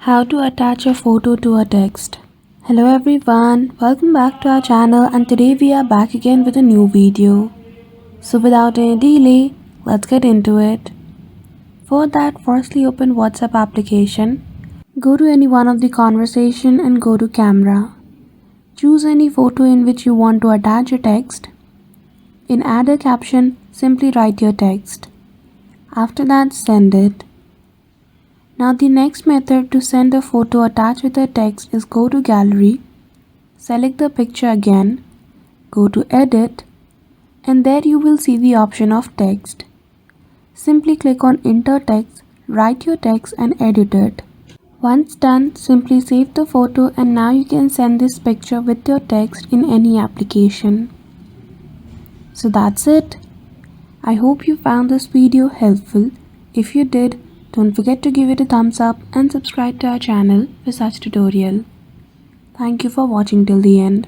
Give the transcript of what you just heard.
How to attach a photo to a text. Hello everyone, welcome back to our channel and today we are back again with a new video. So without any delay, let's get into it. For that, firstly open WhatsApp application. Go to any one of the conversation and go to camera. Choose any photo in which you want to attach a text. In add a caption, simply write your text. After that, send it. Now the next method to send a photo attached with a text is go to gallery, select the picture again, go to edit, and there you will see the option of text. Simply click on enter text, write your text and edit it. Once done, simply save the photo and now you can send this picture with your text in any application. So that's it. I hope you found this video helpful. If you did, don't forget to give it a thumbs up and subscribe to our channel for such tutorial. Thank you for watching till the end.